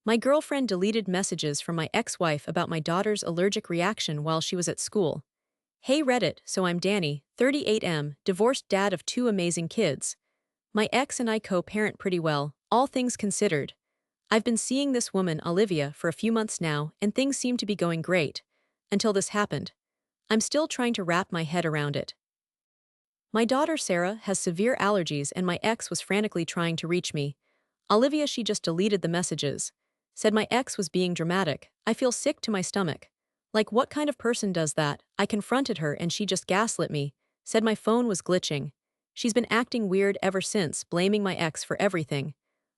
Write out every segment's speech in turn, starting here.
My girlfriend deleted messages from my ex-wife about my daughter's allergic reaction while she was at school. Hey Reddit, so I'm Danny, 38M, divorced dad of two amazing kids. My ex and I co-parent pretty well, all things considered. I've been seeing this woman, Olivia, for a few months now, and things seem to be going great. Until this happened. I'm still trying to wrap my head around it. My daughter Sarah has severe allergies and my ex was frantically trying to reach me. Olivia, she just deleted the messages. Said my ex was being dramatic. I feel sick to my stomach. Like, what kind of person does that? I confronted her and she just gaslit me. Said my phone was glitching. She's been acting weird ever since, blaming my ex for everything.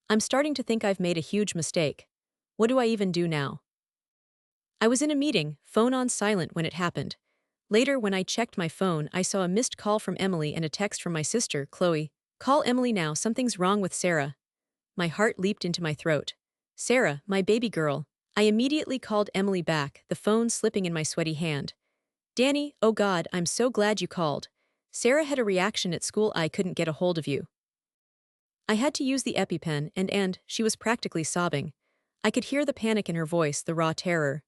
I'm starting to think I've made a huge mistake. What do I even do now? I was in a meeting, phone on silent when it happened. Later, when I checked my phone, I saw a missed call from Emily and a text from my sister, Chloe. Call Emily now, something's wrong with Sarah. My heart leaped into my throat. Sarah, my baby girl. I immediately called Emily back, the phone slipping in my sweaty hand. Danny, oh God, I'm so glad you called. Sarah had a reaction at school. I couldn't get a hold of you. I had to use the EpiPen and she was practically sobbing. I could hear the panic in her voice, the raw terror.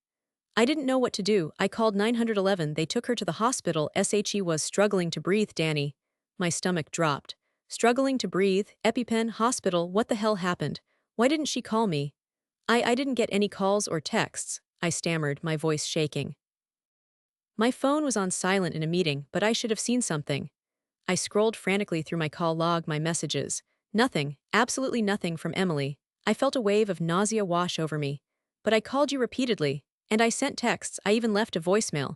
I didn't know what to do. I called 911. They took her to the hospital. She was struggling to breathe. Danny. My stomach dropped. Struggling to breathe, EpiPen, hospital, what the hell happened? Why didn't she call me? I didn't get any calls or texts, I stammered, my voice shaking. My phone was on silent in a meeting, but I should have seen something. I scrolled frantically through my call log, my messages. Nothing, absolutely nothing from Emily. I felt a wave of nausea wash over me. But I called you repeatedly. And I sent texts, I even left a voicemail.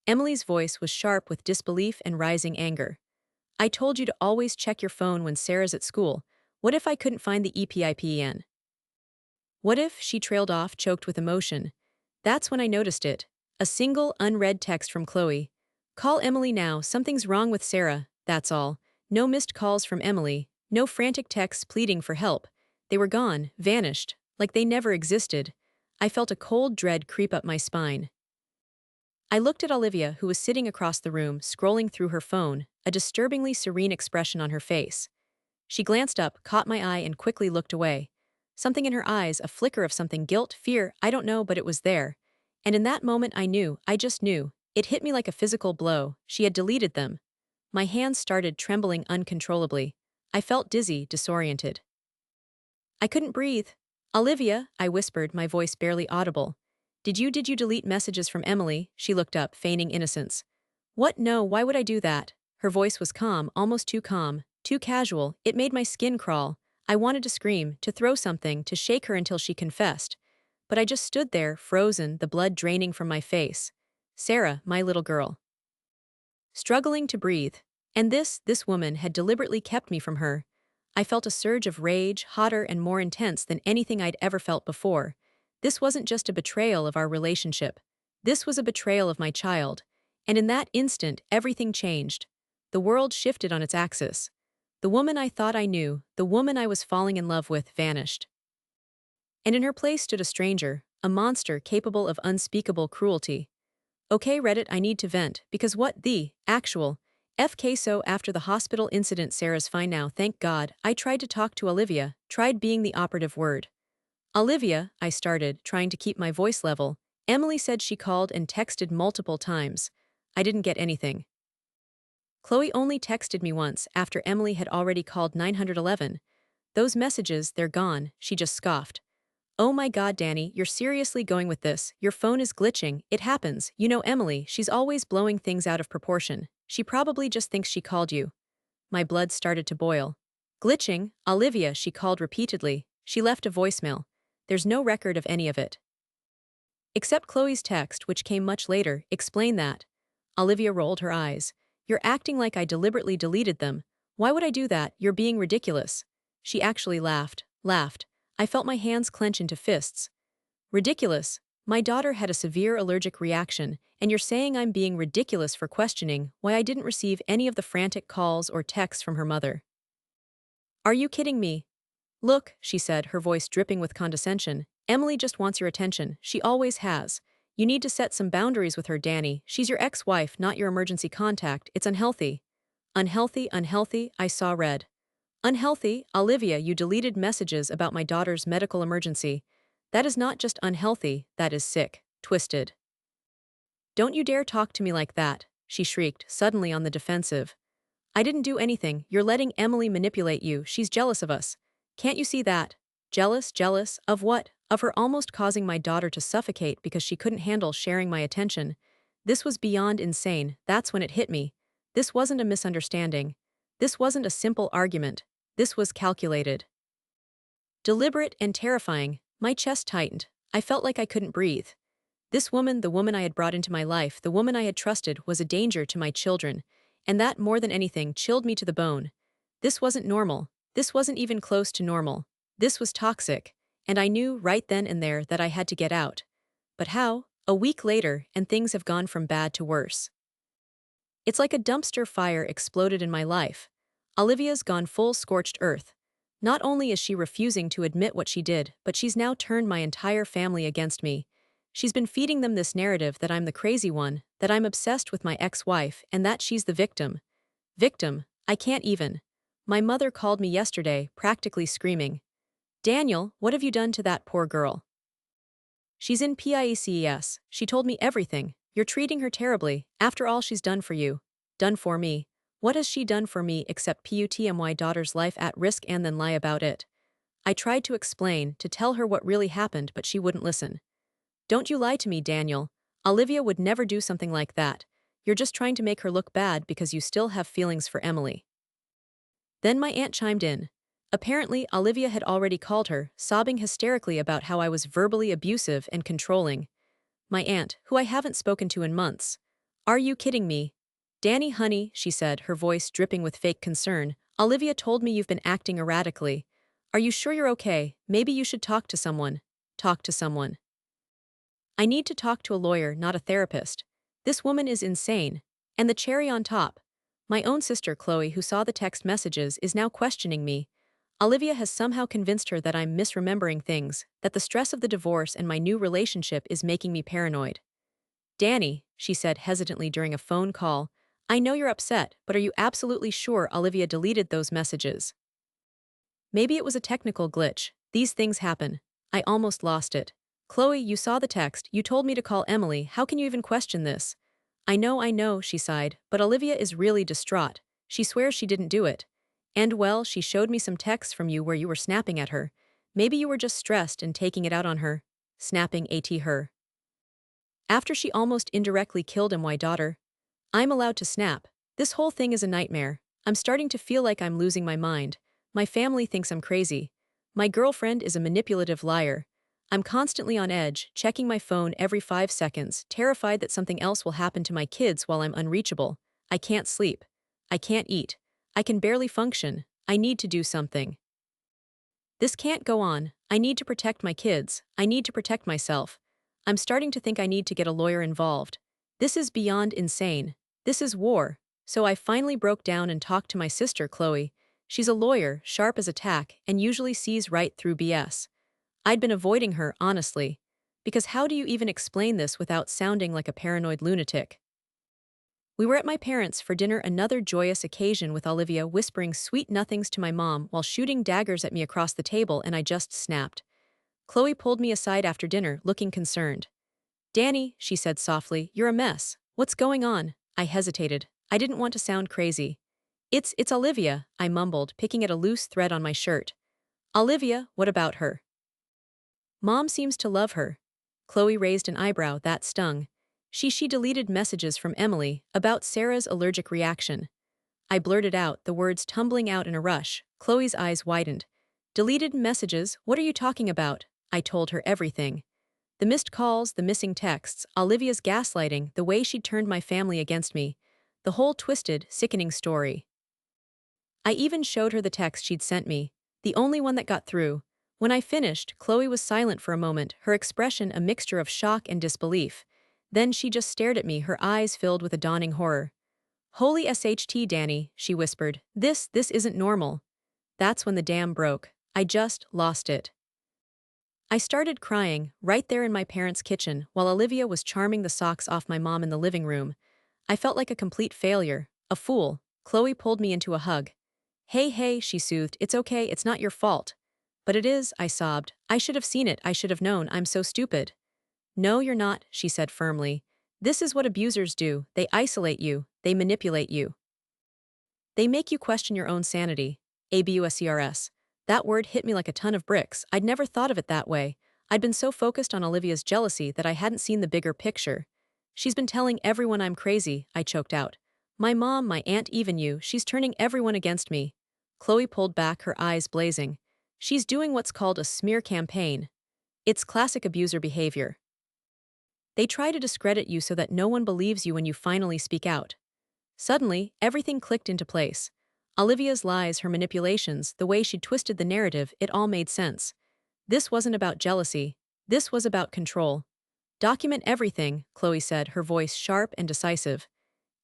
Emily's voice was sharp with disbelief and rising anger. I told you to always check your phone when Sarah's at school. What if I couldn't find the EPIPEN? What if, she trailed off, choked with emotion. That's when I noticed it. A single, unread text from Chloe. Call Emily now, something's wrong with Sarah, that's all. No missed calls from Emily, no frantic texts pleading for help. They were gone, vanished, like they never existed. I felt a cold dread creep up my spine. I looked at Olivia, who was sitting across the room, scrolling through her phone, a disturbingly serene expression on her face. She glanced up, caught my eye, and quickly looked away. Something in her eyes, a flicker of something, guilt, fear, I don't know, but it was there. And in that moment I knew, I just knew. It hit me like a physical blow. She had deleted them. My hands started trembling uncontrollably. I felt dizzy, disoriented. I couldn't breathe. Olivia, I whispered, my voice barely audible. Did you delete messages from Emily? She looked up, feigning innocence. What? No, why would I do that? Her voice was calm, almost too calm, too casual. It made my skin crawl. I wanted to scream, to throw something, to shake her until she confessed. But I just stood there, frozen, the blood draining from my face. Sarah, my little girl. Struggling to breathe. And this woman had deliberately kept me from her. I felt a surge of rage, hotter and more intense than anything I'd ever felt before. This wasn't just a betrayal of our relationship. This was a betrayal of my child. And in that instant, everything changed. The world shifted on its axis. The woman I thought I knew, the woman I was falling in love with, vanished. And in her place stood a stranger, a monster capable of unspeakable cruelty. Okay, Reddit, I need to vent, because what the actual FK. So after the hospital incident, Sarah's fine now, thank God. I tried to talk to Olivia, tried being the operative word. Olivia, I started, trying to keep my voice level. Emily said she called and texted multiple times. I didn't get anything. Chloe only texted me once after Emily had already called 911. Those messages, they're gone, she just scoffed. Oh my God, Danny, you're seriously going with this? Your phone is glitching. It happens. You know Emily, she's always blowing things out of proportion. She probably just thinks she called you. My blood started to boil. Glitching? Olivia, she called repeatedly. She left a voicemail. There's no record of any of it. Except Chloe's text, which came much later, explain that. Olivia rolled her eyes. You're acting like I deliberately deleted them. Why would I do that? You're being ridiculous. She actually laughed. I felt my hands clench into fists. Ridiculous? My daughter had a severe allergic reaction, and you're saying I'm being ridiculous for questioning why I didn't receive any of the frantic calls or texts from her mother. Are you kidding me? Look, she said, her voice dripping with condescension. Emily just wants your attention. She always has. You need to set some boundaries with her, Danny. She's your ex-wife, not your emergency contact. It's unhealthy. Unhealthy, I saw red. Unhealthy? Olivia, you deleted messages about my daughter's medical emergency. That is not just unhealthy, that is sick, twisted. Don't you dare talk to me like that, she shrieked, suddenly on the defensive. I didn't do anything, you're letting Emily manipulate you, she's jealous of us. Can't you see that? Jealous, jealous, of what? Of her almost causing my daughter to suffocate because she couldn't handle sharing my attention. This was beyond insane, that's when it hit me. This wasn't a misunderstanding. This wasn't a simple argument. This was calculated. Deliberate and terrifying, my chest tightened. I felt like I couldn't breathe. This woman, the woman I had brought into my life, the woman I had trusted, was a danger to my children, and that, more than anything, chilled me to the bone. This wasn't normal. This wasn't even close to normal. This was toxic, and I knew right then and there that I had to get out. But how? A week later, and things have gone from bad to worse. It's like a dumpster fire exploded in my life. Olivia's gone full scorched earth. Not only is she refusing to admit what she did, but she's now turned my entire family against me. She's been feeding them this narrative that I'm the crazy one, that I'm obsessed with my ex-wife, and that she's the victim. Victim? I can't even. My mother called me yesterday, practically screaming. Daniel, what have you done to that poor girl? She's in PIECES. She told me everything. You're treating her terribly, after all she's done for you. Done for me. What has she done for me except put my daughter's life at risk and then lie about it? I tried to explain, to tell her what really happened, but she wouldn't listen. Don't you lie to me, Daniel. Olivia would never do something like that. You're just trying to make her look bad because you still have feelings for Emily. Then my aunt chimed in. Apparently, Olivia had already called her, sobbing hysterically about how I was verbally abusive and controlling. My aunt, who I haven't spoken to in months. Are you kidding me? Danny, honey, she said, her voice dripping with fake concern. Olivia told me you've been acting erratically. Are you sure you're okay? Maybe you should talk to someone. Talk to someone. I need to talk to a lawyer, not a therapist. This woman is insane. And the cherry on top. My own sister, Chloe, who saw the text messages, is now questioning me. Olivia has somehow convinced her that I'm misremembering things, that the stress of the divorce and my new relationship is making me paranoid. Danny, she said hesitantly during a phone call, I know you're upset, but are you absolutely sure Olivia deleted those messages? Maybe it was a technical glitch. These things happen. I almost lost it. Chloe, you saw the text, you told me to call Emily, how can you even question this? I know, she sighed, but Olivia is really distraught. She swears she didn't do it. And well, she showed me some texts from you where you were snapping at her. Maybe you were just stressed and taking it out on her. Snapping at her. After she almost indirectly killed my daughter. I'm allowed to snap. This whole thing is a nightmare. I'm starting to feel like I'm losing my mind. My family thinks I'm crazy. My girlfriend is a manipulative liar. I'm constantly on edge, checking my phone every 5 seconds, terrified that something else will happen to my kids while I'm unreachable. I can't sleep. I can't eat. I can barely function. I need to do something. This can't go on. I need to protect my kids. I need to protect myself. I'm starting to think I need to get a lawyer involved. This is beyond insane. This is war. So I finally broke down and talked to my sister, Chloe. She's a lawyer, sharp as a tack, and usually sees right through BS. I'd been avoiding her, honestly. Because how do you even explain this without sounding like a paranoid lunatic? We were at my parents' for dinner, another joyous occasion with Olivia whispering sweet nothings to my mom while shooting daggers at me across the table, and I just snapped. Chloe pulled me aside after dinner, looking concerned. Danny, she said softly, you're a mess. What's going on? I hesitated. I didn't want to sound crazy. It's Olivia, I mumbled, picking at a loose thread on my shirt. Olivia, what about her? Mom seems to love her. Chloe raised an eyebrow that stung. She deleted messages from Emily about Sarah's allergic reaction. I blurted out, the words tumbling out in a rush. Chloe's eyes widened. Deleted messages? What are you talking about? I told her everything. The missed calls, the missing texts, Olivia's gaslighting, the way she'd turned my family against me. The whole twisted, sickening story. I even showed her the text she'd sent me, the only one that got through. When I finished, Chloe was silent for a moment, her expression a mixture of shock and disbelief. Then she just stared at me, her eyes filled with a dawning horror. Holy SHT, Danny, she whispered. This isn't normal. That's when the dam broke. I just lost it. I started crying, right there in my parents' kitchen, while Olivia was charming the socks off my mom in the living room. I felt like a complete failure, a fool. Chloe pulled me into a hug. Hey, she soothed, it's okay, it's not your fault. But it is, I sobbed. I should have seen it, I should have known, I'm so stupid. No, you're not, she said firmly. This is what abusers do, they isolate you, they manipulate you. They make you question your own sanity. Abusers. That word hit me like a ton of bricks. I'd never thought of it that way. I'd been so focused on Olivia's jealousy that I hadn't seen the bigger picture. She's been telling everyone I'm crazy, I choked out. My mom, my aunt, even you, she's turning everyone against me. Chloe pulled back, her eyes blazing. She's doing what's called a smear campaign. It's classic abuser behavior. They try to discredit you so that no one believes you when you finally speak out. Suddenly, everything clicked into place. Olivia's lies, her manipulations, the way she'd twisted the narrative, it all made sense. This wasn't about jealousy. This was about control. Document everything, Chloe said, her voice sharp and decisive.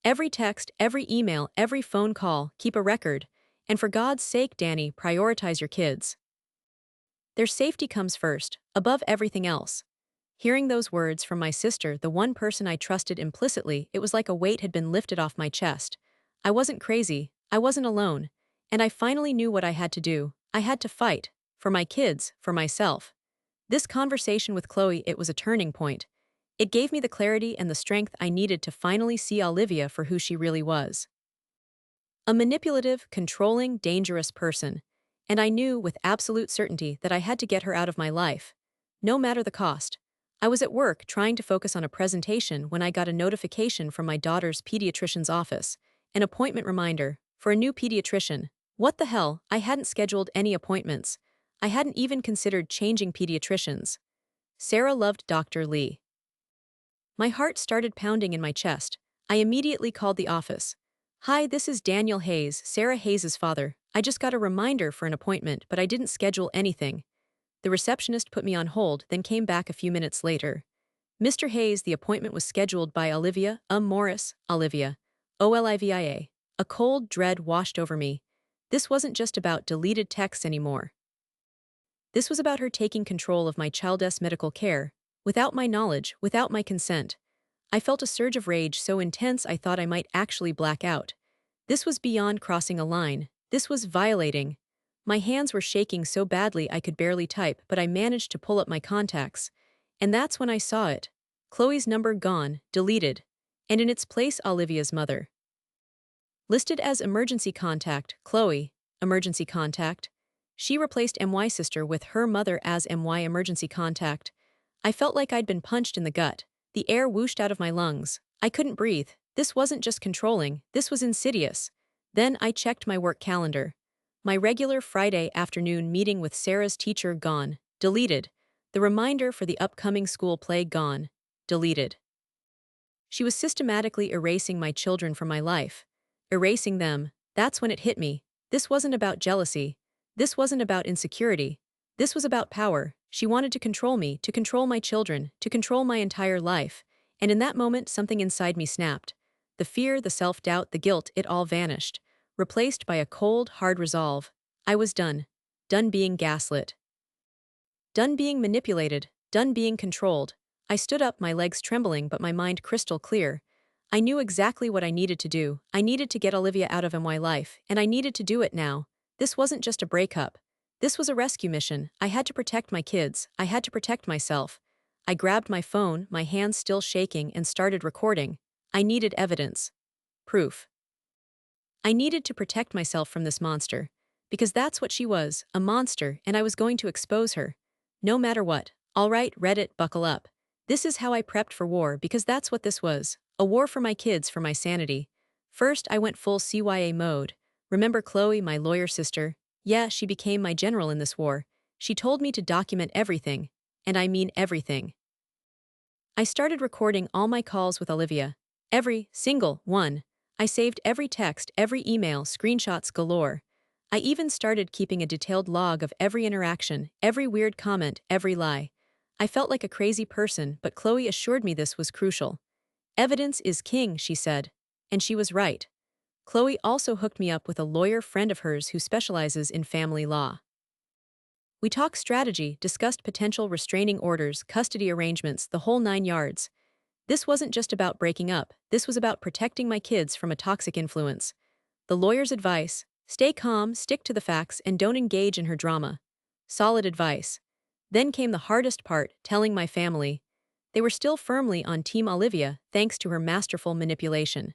Every text, every email, every phone call, keep a record. And for God's sake, Danny, prioritize your kids. Their safety comes first, above everything else. Hearing those words from my sister, the one person I trusted implicitly, it was like a weight had been lifted off my chest. I wasn't crazy, I wasn't alone, and I finally knew what I had to do. I had to fight. For my kids, for myself. This conversation with Chloe, it was a turning point. It gave me the clarity and the strength I needed to finally see Olivia for who she really was. A manipulative, controlling, dangerous person. And I knew with absolute certainty that I had to get her out of my life. No matter the cost. I was at work trying to focus on a presentation when I got a notification from my daughter's pediatrician's office. An appointment reminder for a new pediatrician. What the hell, I hadn't scheduled any appointments. I hadn't even considered changing pediatricians. Sarah loved Dr. Lee. My heart started pounding in my chest. I immediately called the office. Hi, this is Daniel Hayes, Sarah Hayes' father. I just got a reminder for an appointment, but I didn't schedule anything. The receptionist put me on hold, then came back a few minutes later. Mr. Hayes, the appointment was scheduled by Olivia, Morris, Olivia. Olivia. A cold dread washed over me. This wasn't just about deleted texts anymore. This was about her taking control of my child's medical care, without my knowledge, without my consent. I felt a surge of rage so intense I thought I might actually black out. This was beyond crossing a line. This was violating. My hands were shaking so badly I could barely type, but I managed to pull up my contacts. And that's when I saw it. Chloe's number gone, deleted. And in its place, Olivia's mother. Listed as emergency contact, Chloe, emergency contact. She replaced MY sister with her mother as MY emergency contact. I felt like I'd been punched in the gut. The air whooshed out of my lungs. I couldn't breathe. This wasn't just controlling, this was insidious. Then I checked my work calendar. My regular Friday afternoon meeting with Sarah's teacher gone, deleted. The reminder for the upcoming school play gone, deleted. She was systematically erasing my children from my life. Erasing them, that's when it hit me. This wasn't about jealousy. This wasn't about insecurity. This was about power. She wanted to control me, to control my children, to control my entire life. And in that moment, something inside me snapped. The fear, the self-doubt, the guilt, it all vanished, replaced by a cold, hard resolve. I was done. Done being gaslit. Done being manipulated. Done being controlled. I stood up, my legs trembling but my mind crystal clear. I knew exactly what I needed to do. I needed to get Olivia out of my life, and I needed to do it now. This wasn't just a breakup. This was a rescue mission. I had to protect my kids. I had to protect myself. I grabbed my phone, my hands still shaking, and started recording. I needed evidence. Proof. I needed to protect myself from this monster. Because that's what she was, a monster, and I was going to expose her. No matter what. All right, Reddit, buckle up. This is how I prepped for war, because that's what this was. A war for my kids, for my sanity. First, I went full CYA mode. Remember Chloe, my lawyer sister? Yeah, she became my general in this war. She told me to document everything. And I mean everything. I started recording all my calls with Olivia. Every single one. I saved every text, every email, screenshots galore. I even started keeping a detailed log of every interaction, every weird comment, every lie. I felt like a crazy person, but Chloe assured me this was crucial. Evidence is king, she said. And she was right. Chloe also hooked me up with a lawyer friend of hers who specializes in family law. We talked strategy, discussed potential restraining orders, custody arrangements, the whole 9 yards. This wasn't just about breaking up, this was about protecting my kids from a toxic influence. The lawyer's advice: stay calm, stick to the facts, and don't engage in her drama. Solid advice. Then came the hardest part, telling my family. They were still firmly on Team Olivia thanks to her masterful manipulation.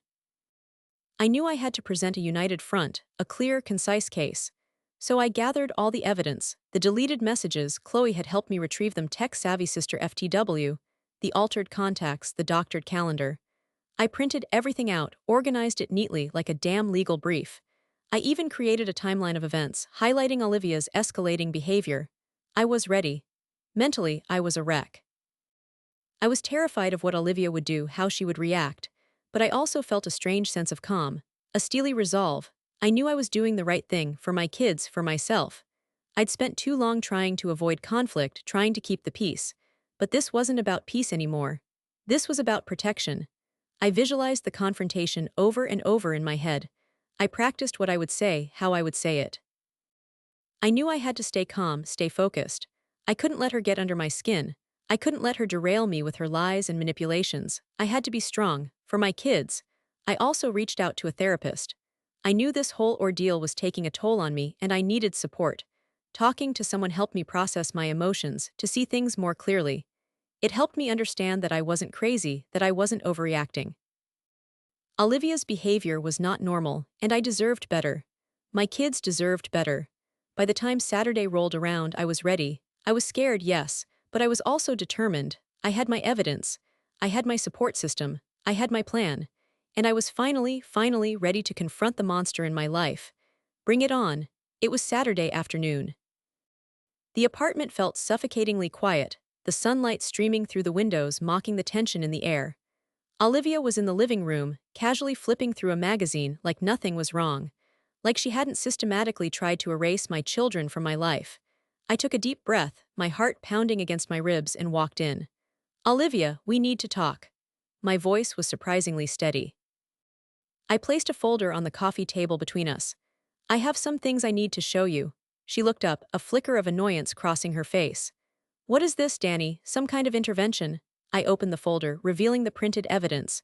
I knew I had to present a united front, a clear, concise case. So I gathered all the evidence, the deleted messages, Chloe had helped me retrieve them, tech-savvy sister FTW, the altered contacts, the doctored calendar. I printed everything out, organized it neatly like a damn legal brief. I even created a timeline of events, highlighting Olivia's escalating behavior. I was ready. Mentally, I was a wreck. I was terrified of what Olivia would do, how she would react, but I also felt a strange sense of calm, a steely resolve. I knew I was doing the right thing, for my kids, for myself. I'd spent too long trying to avoid conflict, trying to keep the peace. But this wasn't about peace anymore. This was about protection. I visualized the confrontation over and over in my head. I practiced what I would say, how I would say it. I knew I had to stay calm, stay focused. I couldn't let her get under my skin. I couldn't let her derail me with her lies and manipulations. I had to be strong, for my kids. I also reached out to a therapist. I knew this whole ordeal was taking a toll on me and I needed support. Talking to someone helped me process my emotions, to see things more clearly. It helped me understand that I wasn't crazy, that I wasn't overreacting. Olivia's behavior was not normal, and I deserved better. My kids deserved better. By the time Saturday rolled around, I was ready. I was scared, yes, but I was also determined. I had my evidence. I had my support system. I had my plan. And I was finally ready to confront the monster in my life. Bring it on. It was Saturday afternoon. The apartment felt suffocatingly quiet, the sunlight streaming through the windows mocking the tension in the air. Olivia was in the living room, casually flipping through a magazine like nothing was wrong, like she hadn't systematically tried to erase my children from my life. I took a deep breath, my heart pounding against my ribs, and walked in. "Olivia, we need to talk." My voice was surprisingly steady. I placed a folder on the coffee table between us. "I have some things I need to show you." She looked up, a flicker of annoyance crossing her face. "What is this, Danny? Some kind of intervention?" I opened the folder, revealing the printed evidence.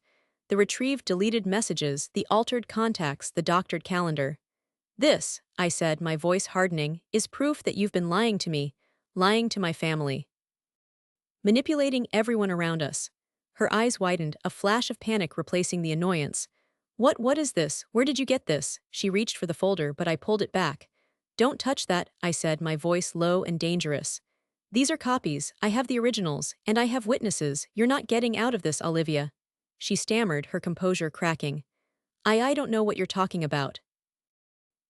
The retrieved deleted messages, the altered contacts, the doctored calendar. "This," I said, my voice hardening, "is proof that you've been lying to me, lying to my family. Manipulating everyone around us." Her eyes widened, a flash of panic replacing the annoyance. What is this? Where did you get this?" She reached for the folder, but I pulled it back. "Don't touch that," I said, my voice low and dangerous. "These are copies, I have the originals, and I have witnesses. You're not getting out of this, Olivia." She stammered, her composure cracking. I don't know what you're talking about."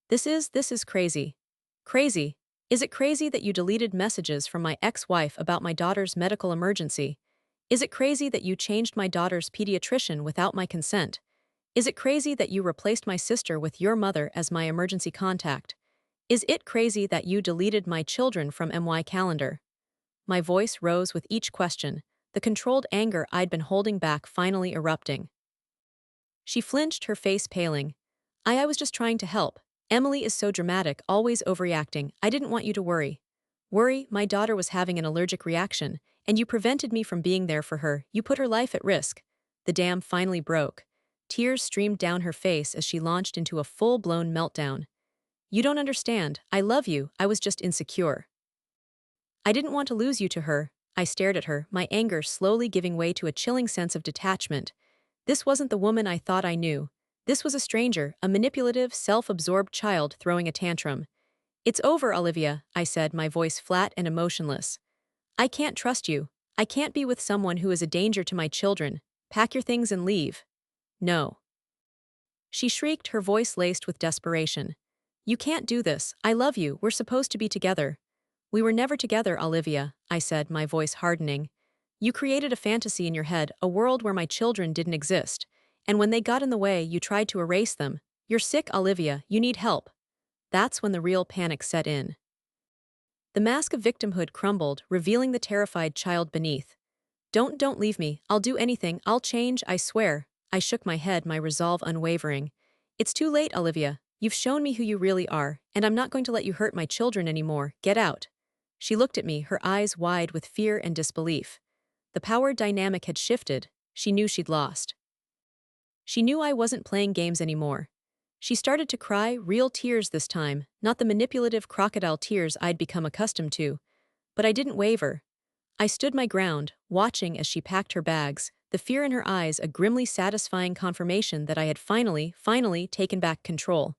This is crazy." "Crazy? Is it crazy that you deleted messages from my ex-wife about my daughter's medical emergency? Is it crazy that you changed my daughter's pediatrician without my consent? Is it crazy that you replaced my sister with your mother as my emergency contact? Is it crazy that you deleted my children from my calendar?" My voice rose with each question, the controlled anger I'd been holding back finally erupting. She flinched, her face paling. I was just trying to help. Emily is so dramatic, always overreacting. I didn't want you to worry." "Worry? My daughter was having an allergic reaction, and you prevented me from being there for her. You put her life at risk." The dam finally broke. Tears streamed down her face as she launched into a full-blown meltdown. "You don't understand. I love you. I was just insecure. I didn't want to lose you to her." I stared at her, my anger slowly giving way to a chilling sense of detachment. This wasn't the woman I thought I knew. This was a stranger, a manipulative, self-absorbed child throwing a tantrum. "It's over, Olivia," I said, my voice flat and emotionless. "I can't trust you. I can't be with someone who is a danger to my children. Pack your things and leave." "No." She shrieked, her voice laced with desperation. "You can't do this. I love you. We're supposed to be together." "We were never together, Olivia," I said, my voice hardening. "You created a fantasy in your head, a world where my children didn't exist. And when they got in the way, you tried to erase them. You're sick, Olivia. You need help." That's when the real panic set in. The mask of victimhood crumbled, revealing the terrified child beneath. Don't leave me. I'll do anything. I'll change, I swear." I shook my head, my resolve unwavering. "It's too late, Olivia. You've shown me who you really are, and I'm not going to let you hurt my children anymore. Get out." She looked at me, her eyes wide with fear and disbelief. The power dynamic had shifted. She knew she'd lost. She knew I wasn't playing games anymore. She started to cry, real tears this time, not the manipulative crocodile tears I'd become accustomed to. But I didn't waver. I stood my ground, watching as she packed her bags, the fear in her eyes a grimly satisfying confirmation that I had finally taken back control.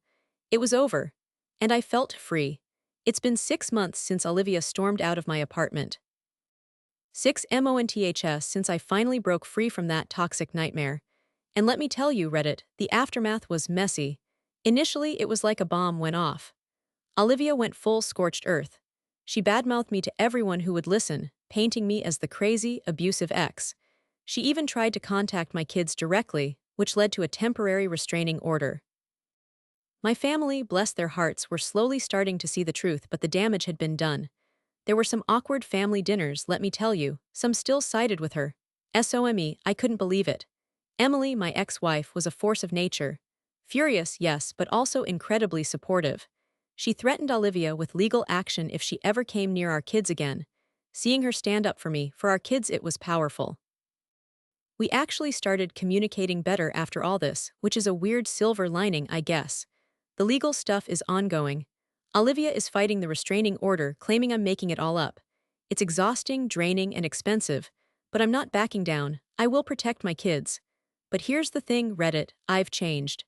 It was over. And I felt free. It's been 6 months since Olivia stormed out of my apartment. 6 months since I finally broke free from that toxic nightmare. And let me tell you, Reddit, the aftermath was messy. Initially, it was like a bomb went off. Olivia went full scorched earth. She badmouthed me to everyone who would listen, painting me as the crazy, abusive ex. She even tried to contact my kids directly, which led to a temporary restraining order. My family, bless their hearts, were slowly starting to see the truth, but the damage had been done. There were some awkward family dinners, let me tell you, some still sided with her. I couldn't believe it. Emily, my ex-wife, was a force of nature. Furious, yes, but also incredibly supportive. She threatened Olivia with legal action if she ever came near our kids again. Seeing her stand up for me, for our kids, it was powerful. We actually started communicating better after all this, which is a weird silver lining, I guess. The legal stuff is ongoing. Olivia is fighting the restraining order, claiming I'm making it all up. It's exhausting, draining, and expensive, but I'm not backing down. I will protect my kids. But here's the thing, Reddit, I've changed.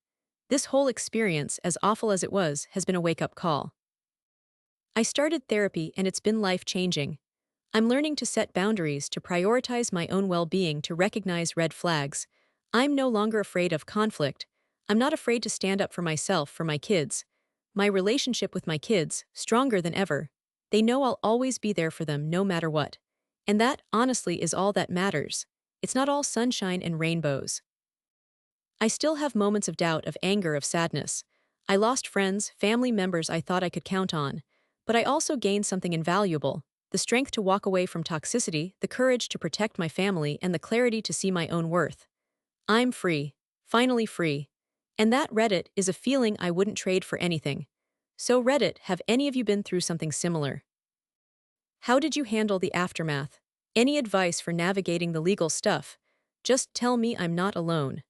This whole experience, as awful as it was, has been a wake-up call. I started therapy and it's been life-changing. I'm learning to set boundaries, to prioritize my own well-being, to recognize red flags. I'm no longer afraid of conflict. I'm not afraid to stand up for myself, for my kids. My relationship with my kids, stronger than ever. They know I'll always be there for them no matter what. And that, honestly, is all that matters. It's not all sunshine and rainbows. I still have moments of doubt, of anger, of sadness. I lost friends, family members I thought I could count on. But I also gained something invaluable: the strength to walk away from toxicity, the courage to protect my family, and the clarity to see my own worth. I'm free. Finally free. And that, Reddit, is a feeling I wouldn't trade for anything. So Reddit, have any of you been through something similar? How did you handle the aftermath? Any advice for navigating the legal stuff? Just tell me I'm not alone.